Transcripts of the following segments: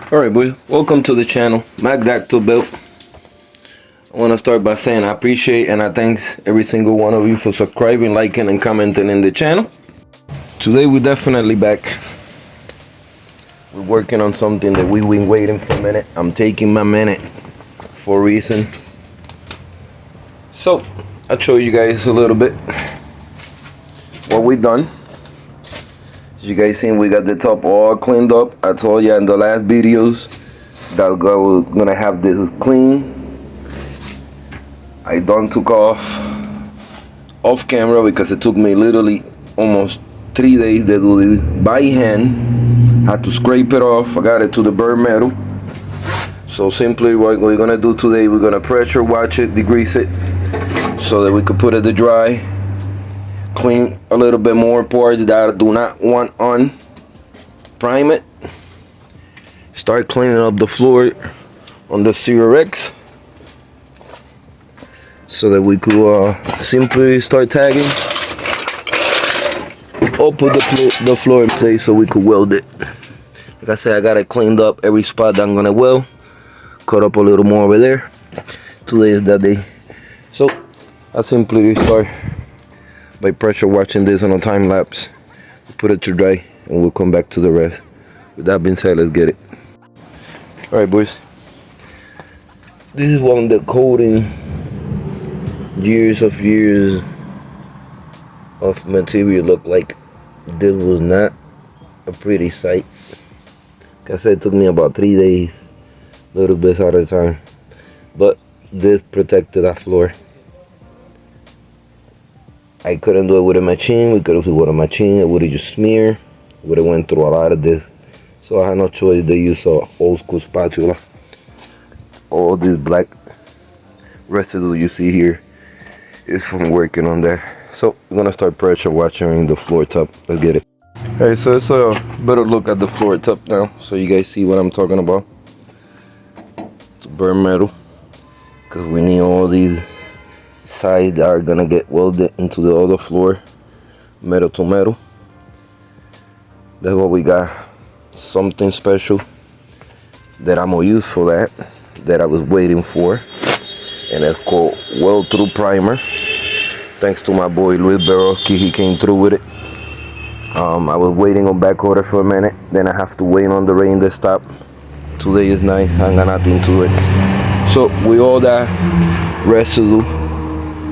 Alright boys, welcome to the channel, Built. I want to start by saying I appreciate and I thanks every single one of you for subscribing, liking and commenting in the channel. Today we're definitely back. We're working on something that we've been waiting for a minute. I'm taking my minute for a reason. So I'll show you guys a little bit what we done. As you guys seen, we got the top all cleaned up. I told you in the last videos that we're gonna have this clean. I done took off camera because it took me literally almost 3 days to do this by hand. Had to scrape it off. I got it to the burn metal. So simply what we're gonna do today, we're gonna pressure wash it, degrease it, so that we could put it to dry. Clean a little bit more parts that I do not want on. Prime it. Start cleaning up the floor on the CRX, so that we could simply start tagging or put the floor in place so we could weld it. Like I said, I got it cleaned up every spot that I'm gonna weld. Cut up a little more over there. Today is that day. So I simply start by pressure washing this on a time lapse. Put it to dry and we'll come back to the rest. With that being said, let's get it. Alright boys, this is one of the coating years of material look like. This was not a pretty sight. Like I said, it took me about 3 days, a little bit out of time, but this protected that floor. I couldn't do it with a machine. We could have do it with a machine. It would have just smeared. Would have went through a lot of this. So I had no choice to use an old school spatula. All this black residue you see here is from working on that. So we're gonna start pressure washing the floor top. Let's get it. Alright, so it's a better look at the floor top now, so you guys see what I'm talking about. It's burn metal, because we need all these sides that are gonna get welded into the other floor, metal to metal. That's what we got. Something special that I'm gonna use for that I was waiting for, and it's called weld-through primer. Thanks to my boy Luis Berroski, he came through with it. I was waiting on back order for a minute, then I have to wait on the rain to stop. Today is nice, I got nothing to it. So with all that residue,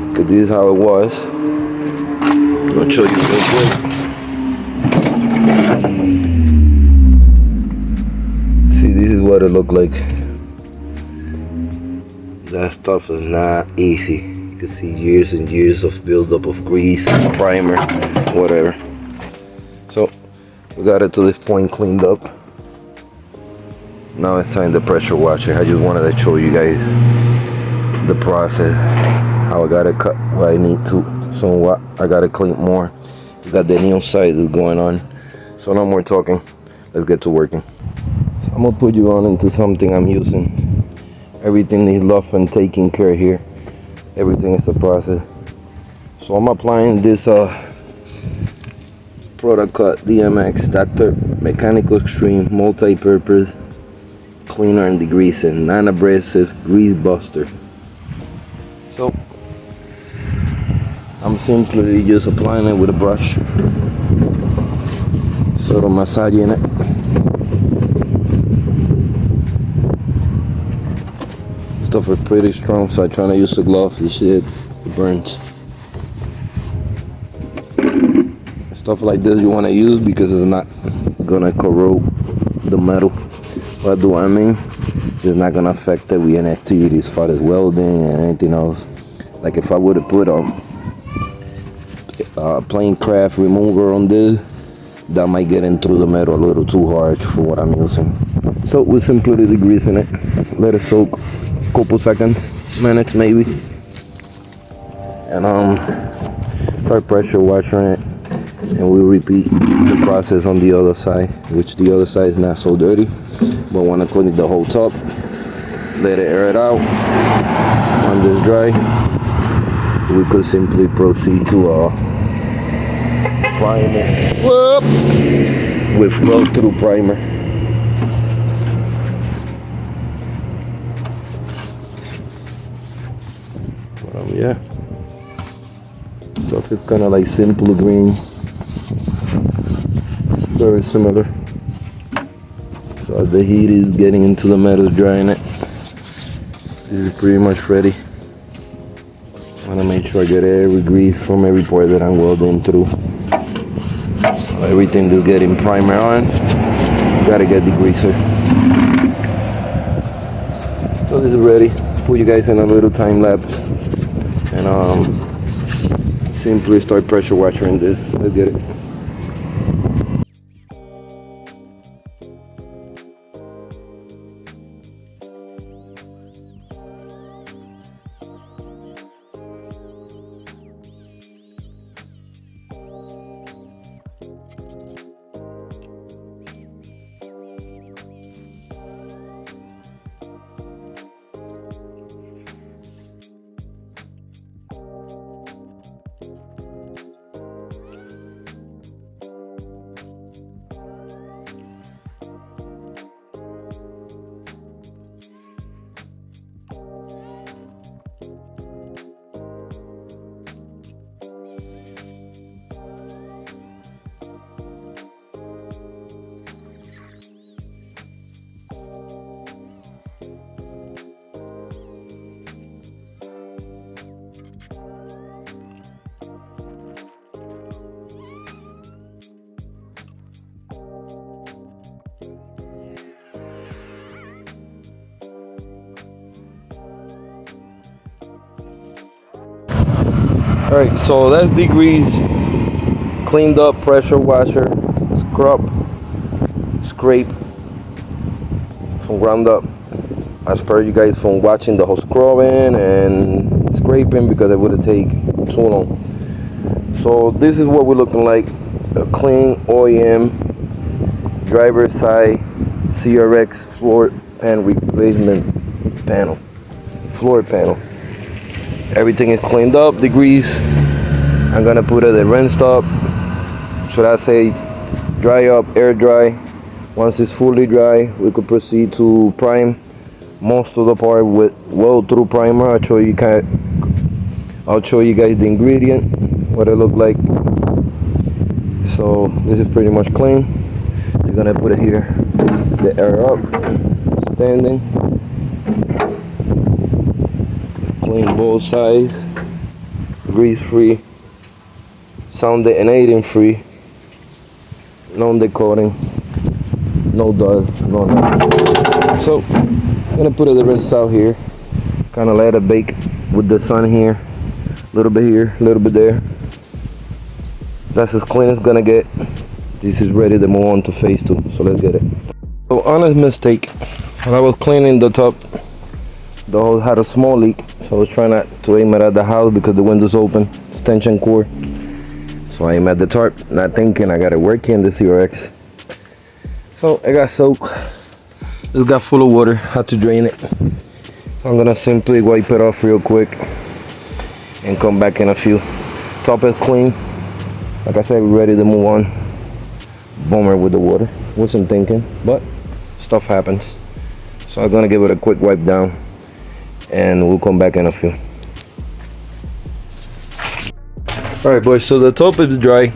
because this is how it was, I'm gonna show you real quick. See, this is what it looked like. That stuff is not easy. You can see years and years of buildup of grease, primer, whatever. So we got it to this point cleaned up. Now it's time to pressure wash it. I just wanted to show you guys the process, how I got it cut where I need to. So what I got to clean more. We got the neon side is going on. So no more talking. Let's get to working. So I'm gonna put you on into something I'm using. Everything needs love and taking care here. Everything is a process. So I'm applying this product cut DMX Dr. Mechanical Extreme Multi-Purpose Cleaner and Degreasing Non-Abrasive Grease Buster. So I'm simply just applying it with a brush, sort of massaging it. Stuff is pretty strong, so I'm trying to use a glove. This shit burns. Stuff like this you want to use because it's not gonna corrode the metal. What do I mean? It's not gonna affect it with any activities as far as welding and anything else. Like if I would have put a plain craft remover on this, that might get in through the metal a little too hard for what I'm using. So we're simply degreasing it. Let it soak a couple seconds, minutes maybe, and start pressure washing it, and we'll repeat the process on the other side, which the other side is not so dirty, but want to clean the whole top. Let it air it out. When this dry, we could simply proceed to prime it with weld-through primer. yeah, stuff is kind of like simple green, very similar. So the heat is getting into the metal, drying it. This is pretty much ready. I want to make sure I get every grease from every part that I'm welding through. So everything is getting primer on. Gotta get degreaser. So this is ready. Put you guys in a little time lapse and simply start pressure washing this. Let's get it. Alright, so that's degreased, cleaned up, pressure washer, scrub, scrape from ground up. As per you guys from watching the whole scrubbing and scraping, because it would take too long. So this is what we're looking like: a clean OEM driver side CRX floor pan replacement panel, floor panel. Everything is cleaned up, degreased. I'm gonna put it at rinsed up. Should I say dry up, air dry. Once it's fully dry, we could proceed to prime most of the part with weld-through primer. I'll show you guys the ingredient, what it look like. So this is pretty much clean. You're gonna put it here, the air up, standing. Clean both sides, grease free, sound detonating free, no decoating, no dust, no nothing. So I'm gonna put the rest out here, kind of let it bake with the sun here, a little bit here, a little bit there. That's as clean as it's gonna get. This is ready to move on to phase 2, so let's get it. So honest mistake, when I was cleaning the top, the hose had a small leak, so I was trying not to aim it at the house because the window's open, extension cord. So I aim at the tarp, not thinking I got it working, the CRX. So it got soaked, it got full of water, had to drain it. So I'm gonna simply wipe it off real quick and come back in a few. Top is clean. Like I said, we're ready to move on. Bummer with the water, wasn't thinking, but stuff happens. So I'm gonna give it a quick wipe down and we'll come back in a few. Alright boys, so the top is dry.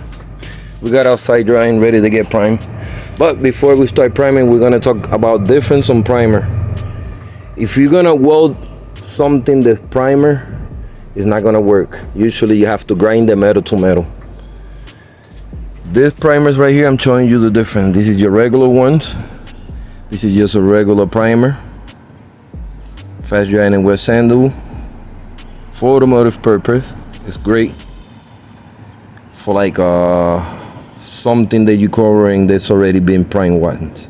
We got outside drying, ready to get primed. But before we start priming, we're gonna talk about difference on primer. If you're gonna weld something with primer, it's not gonna work. Usually you have to grind the metal to metal. This primers right here, I'm showing you the difference. This is your regular ones. This is just a regular primer. Fast drying and wet sandal. For automotive purpose, it's great. For like something that you're covering that's already been primed once.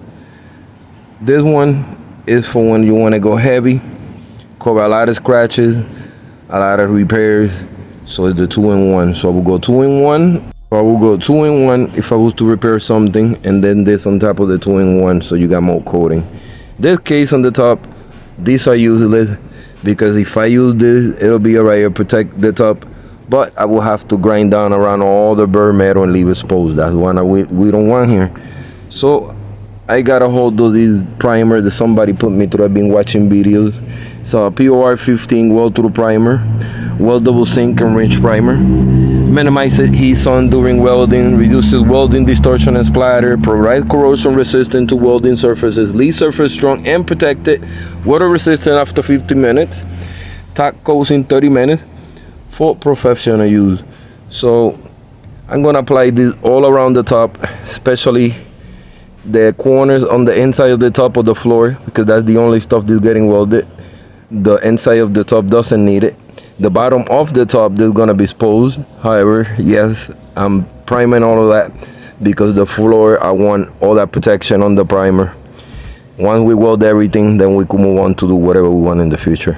This one is for when you want to go heavy, cover a lot of scratches, a lot of repairs. So it's the 2-in-1. So I will go 2-in-1. I will go 2-in-1 if I was to repair something, and then this on top of the 2-in-1, so you got more coating. This case on the top, these are useless because if I use this, it'll be alright, it'll protect the top, but I will have to grind down around all the bare metal and leave it exposed. That's one we don't want here. So I got a hold of these primer that somebody put me through. I've been watching videos So a POR 15 weld-through primer, weldable zinc and ridge primer. Minimizes heat on during welding, reduces welding distortion and splatter, provides corrosion resistant to welding surfaces, leaves surface strong and protected, water resistant after 50 minutes, tack goes in 30 minutes for professional use. So I'm gonna apply this all around the top, especially the corners on the inside of the top of the floor, because that's the only stuff that's getting welded. The inside of the top doesn't need it. The bottom of the top is gonna be exposed. However, yes, I'm priming all of that because the floor, I want all that protection on the primer. Once we weld everything, then we can move on to do whatever we want in the future.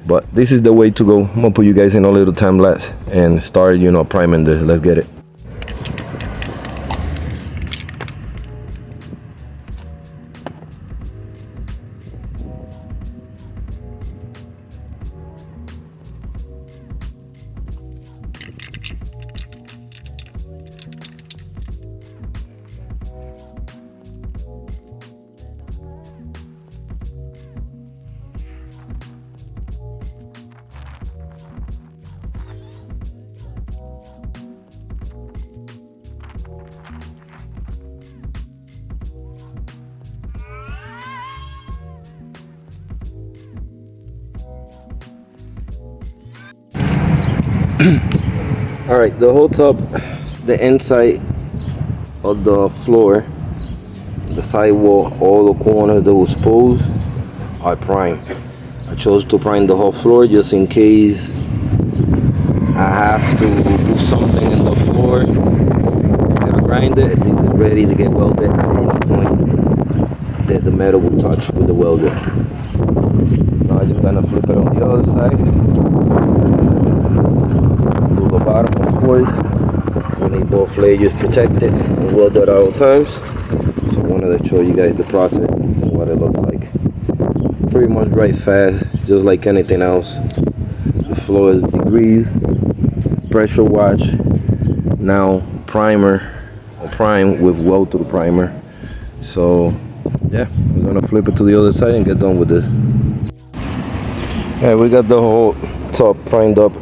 But this is the way to go. I'm gonna put you guys in a little time lapse and start, priming this. Let's get it. All right, the whole top, the inside of the floor, the sidewall, all the corners that was exposed are primed. I chose to prime the whole floor just in case I have to do something in the floor. Instead of grind it, this is ready to get welded at any point that the metal will touch with the welder. Now I'm just gonna flip it on the other side. The bottom, of course, we need both layers protected and welded at all times. So I wanted to show you guys the process and what it looks like. Pretty much dry fast, just like anything else. The floor is degreased, pressure wash, now prime with weld-through primer. So yeah, we're gonna flip it to the other side and get done with this. Alright, we got the whole top primed up.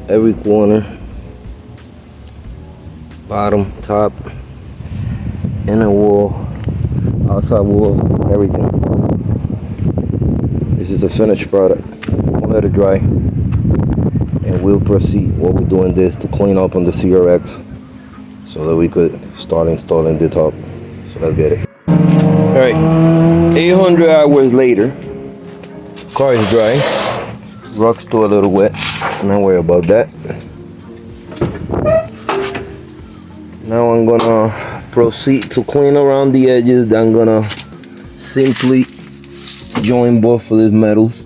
Every corner, bottom, top, inner wall, outside wall, everything. This is a finished product. We'll let it dry and we'll proceed while we're doing this to clean up on the CRX so that we could start installing the top. So let's get it. Alright, 800 hours later, car is dry, rock's still a little wet. Not worry about that. Now I'm gonna proceed to clean around the edges. I'm gonna simply join both of these metals.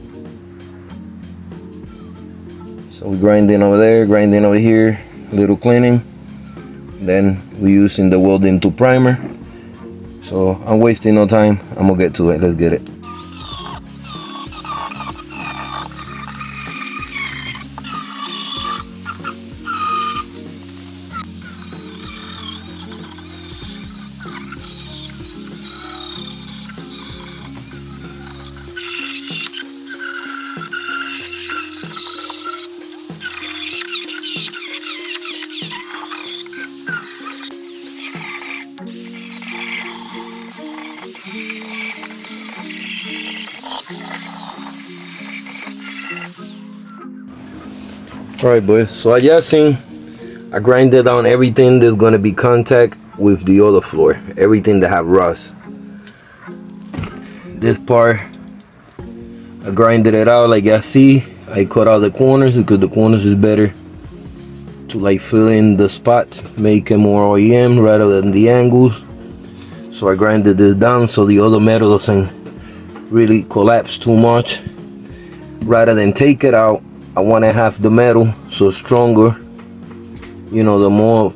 So we're grinding over there, grinding over here, little cleaning. Then we're using the welding-through primer. So I'm wasting no time. I'm gonna get to it. Let's get it. Alright boys, so I just seen I grinded down everything that's gonna be contact with the other floor, everything that have rust. This part I grinded it out like I see. I cut out the corners because the corners is better to like fill in the spots, make it more OEM rather than the angles. So I grinded this down so the other metal doesn't really collapse too much. Rather than take it out, I want to have the metal so stronger. The more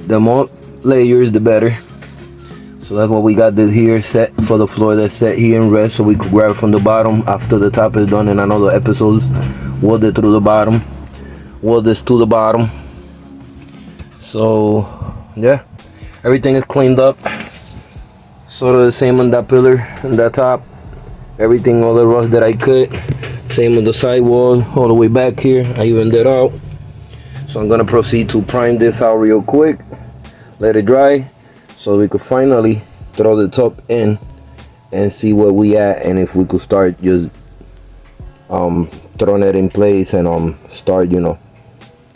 the more layers, the better. So that's what we got this here set for the floor. That's set here in red, so we could grab it from the bottom after the top is done in another episodes. Weld it through the bottom, weld this to the bottom. So yeah, everything is cleaned up. Sort of the same on that pillar and that top. Everything, all the rust that I cut. Same on the sidewall, all the way back here. I evened it out. So I'm gonna proceed to prime this out real quick. Let it dry, so we could finally throw the top in and see where we at, and if we could start just throwing it in place and start, you know,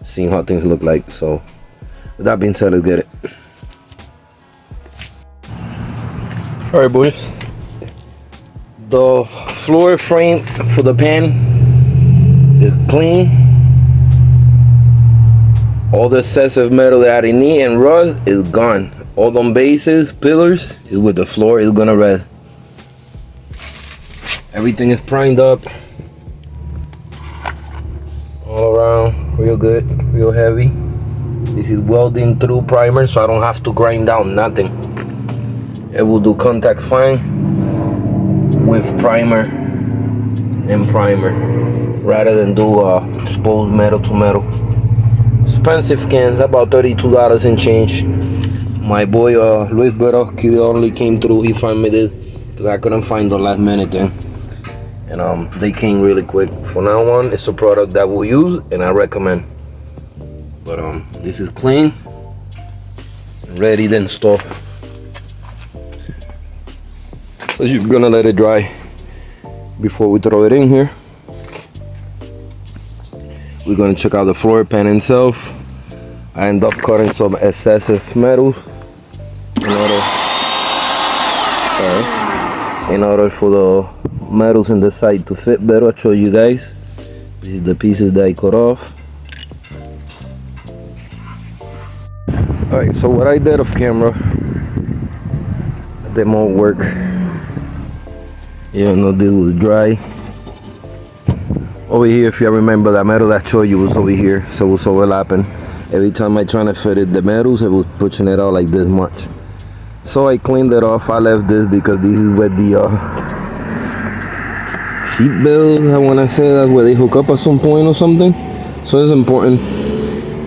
seeing how things look like. So with that being said, let's get it. All right, boys, the floor frame for the pan is clean. All the excessive metal that I didn't need and rust is gone. All them bases, pillars, is with the floor is gonna rest. Everything is primed up all around, real good, real heavy. This is welding through primer, so I don't have to grind down nothing. It will do contact fine with primer and primer, rather than do exposed metal to metal. Expensive cans, about $32 and change. My boy Luis Berro, he only came through. He found me this because I couldn't find the last minute thing, and they came really quick. For now on, it's a product that we'll use and I recommend. But this is clean, ready to install. So you're gonna let it dry before we throw it in here. We're gonna check out the floor pan itself. I end up cutting some excessive metals in order for the metals in the side to fit better. I'll show you guys. This is the pieces that I cut off. Alright, so what I did off camera, that won't work. Yeah, no, this was dry. Over here, if you remember, that metal that I showed you was over here, so it was overlapping. Every time I trying to fit it, the metals, it was pushing it out like this much. So I cleaned it off. I left this because this is where the seat belt, I want to say that's where they hook up at some point or something. So it's important.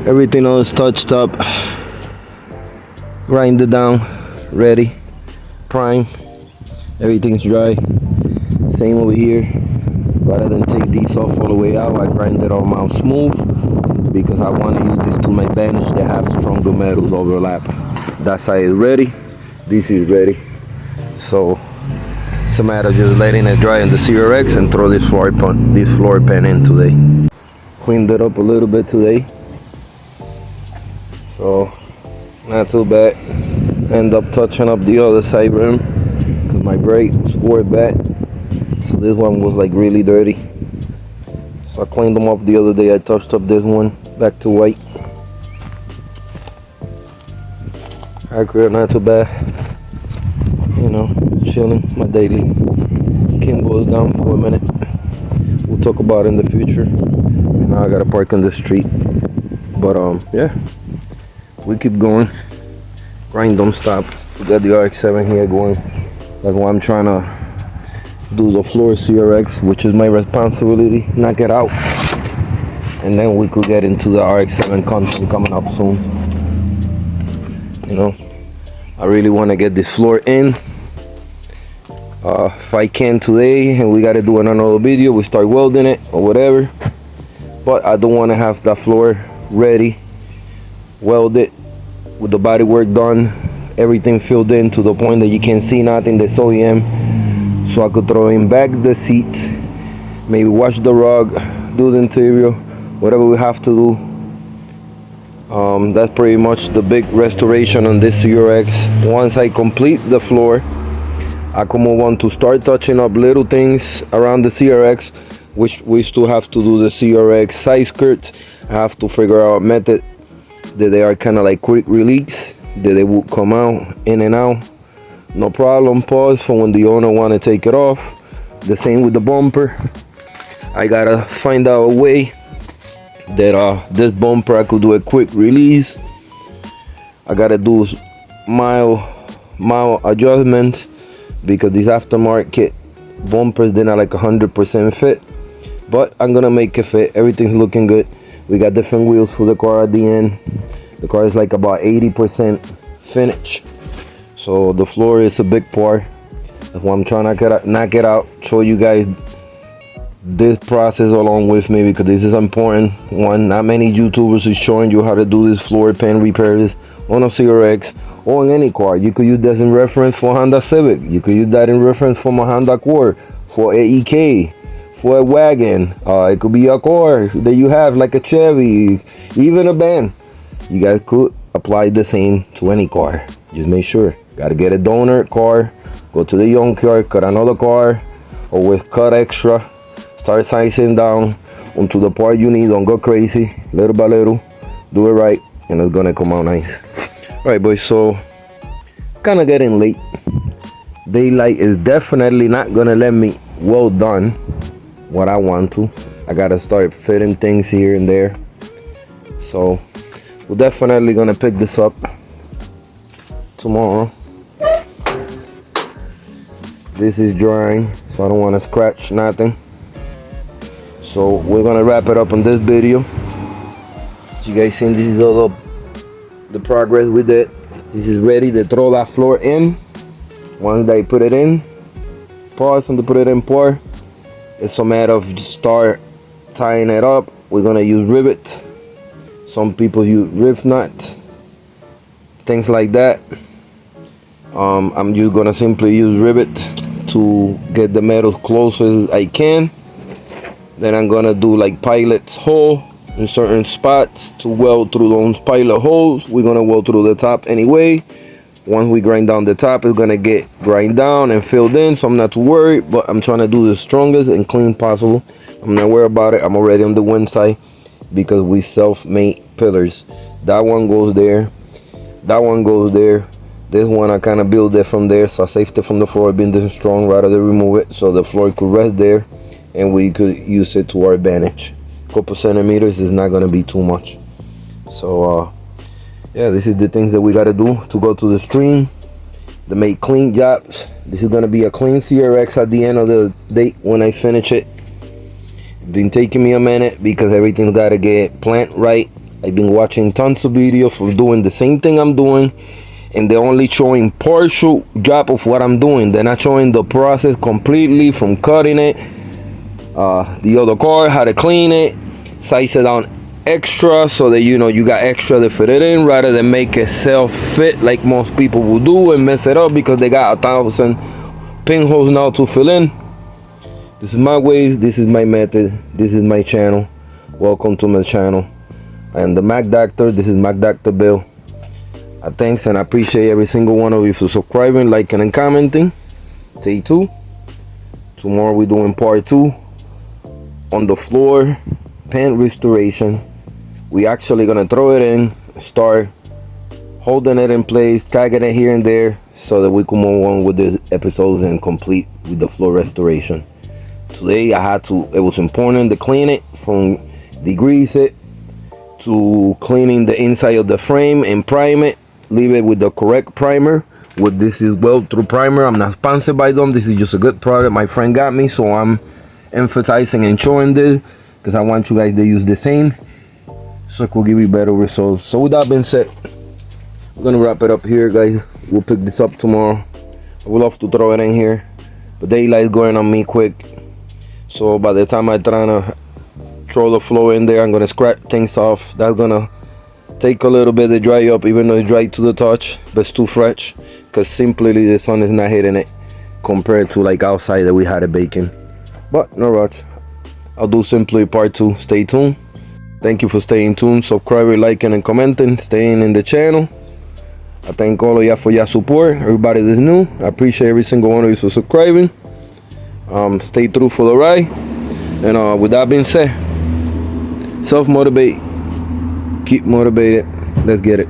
Everything else touched up. Grind it down. Ready. Prime. Everything's dry. Same over here. Rather than take these off all the way out, I grind it all out smooth because I want to use this to my advantage that have stronger metals overlap. That side is ready. This is ready. So it's a matter of just letting it dry in the CRX and throw this floor pan in today. Cleaned it up a little bit today, so not too bad. End up touching up the other side rim because my brakes wore bad. So this one was like really dirty. So I cleaned them up the other day. I touched up this one back to white. Accurate, not too bad. You know, chilling my daily. Kim goes down for a minute. We'll talk about it in the future. And now I gotta park on the street. But yeah, we keep going. Grind don't stop. We got the RX-7 here going. That's why I'm trying to do the floor CRX, which is my responsibility. Knock it out, and then we could get into the RX-7 content coming up soon. You know, I really want to get this floor in. If I can today, and we got to do another video, we start welding it or whatever. But I don't want to have the floor ready, welded, with the body work done, everything filled in to the point that you can't see nothing. That's OEM. So I could throw in back the seats, maybe wash the rug, do the interior, whatever we have to do. That's pretty much the big restoration on this CRX. Once I complete the floor, I can move on to start touching up little things around the CRX, which we still have to do the CRX side skirts. I have to figure out a method that they are kind of like quick release, that they will come out in and out. No problem, pause for when the owner want to take it off. The same with the bumper. I gotta find out a way that this bumper I could do a quick release. I gotta do mild adjustments because these aftermarket bumpers, they're not like 100% fit, but I'm gonna make it fit. Everything's looking good. We got different wheels for the car at the end. The car is like about 80% finished. So the floor is a big part. That's why I'm trying to knock it out, show you guys this process along with me, because this is important one. Not many YouTubers is showing you how to do this floor pan repairs on a CRX or on any car. You could use this in reference for Honda Civic. You could use that in reference for a Honda Accord, for a EK, for a wagon. It could be a car that you have, like a Chevy, even a van. You guys could apply the same to any car. Just make sure. Gotta get a donor car, go to the junkyard, cut another car, or with cut extra. Start sizing down onto the part you need. Don't go crazy. Little by little, do it right, and it's gonna come out nice. All right, boys. So kind of getting late. Daylight is definitely not gonna let me well done what I want to. I gotta start fitting things here and there. So we're definitely gonna pick this up tomorrow. This is drying, so I don't want to scratch nothing. So we're gonna wrap it up on this video. You guys seen this is all the progress with it. This is ready to throw that floor in. Once they put it in, pause and to put it in pour. It's a matter of start tying it up. We're gonna use rivets. Some people use rivet nuts, things like that. I'm just gonna simply use rivets to get the metal close as I can. Then I'm gonna do like pilot's hole in certain spots to weld through those pilot holes. We're gonna weld through the top anyway. Once we grind down the top, it's gonna get grind down and filled in, so I'm not too worried. But I'm trying to do the strongest and clean possible. I'm not worried about it. I'm already on the wind side because we self-made pillars. That one goes there, that one goes there. This one I kind of build it from there, so I saved it from the floor being this strong rather than remove it, so the floor could rest there and we could use it to our advantage. Couple centimeters is not gonna be too much. So yeah, this is the things that we gotta do to go to the stream to make clean jobs. This is gonna be a clean CRX at the end of the day when I finish it. It's been taking me a minute because everything's gotta get plant right. I've been watching tons of videos for doing the same thing I'm doing, and they're only showing partial job of what I'm doing. They're not showing the process completely from cutting it, the other car, how to clean it, size it down extra so that you know you got extra to fit it in, rather than make it self-fit like most people will do and mess it up because they got 1,000 pinholes now to fill in. This is my ways, this is my method, this is my channel. Welcome to my channel. And the Mac Doctor, this is Mac Doctor Bill. Thanks, and I appreciate every single one of you for subscribing, liking, and commenting. Stay tuned. Tomorrow we're doing part 2 on the floor pan restoration. We actually gonna throw it in, start holding it in place, tagging it here and there, so that we can move on with the episodes and complete with the floor restoration. Today I had to, it was important to clean it, from degrease it to cleaning the inside of the frame and prime it. Leave it with the correct primer. With this is weld-through primer. I'm not sponsored by them. This is just a good product my friend got me, so I'm emphasizing and showing this because I want you guys to use the same, so it could give you better results. So with that being said, we're gonna wrap it up here, guys. We'll pick this up tomorrow. I would love to throw it in here, but daylight's going on me quick, so by the time I try to throw the floor in there, I'm gonna scratch things off. That's gonna take a little bit to dry up, even though it's dry to the touch, but it's too fresh because simply the sun is not hitting it compared to like outside that we had it baking. But no rush. I'll do simply part 2. Stay tuned. Thank you for staying tuned, subscribing, liking, and commenting, staying in the channel. I thank all of y'all for your support. Everybody that's new, I appreciate every single one of you for subscribing. Stay through for the ride. And with that being said, self-motivate, keep motivated. Let's get it.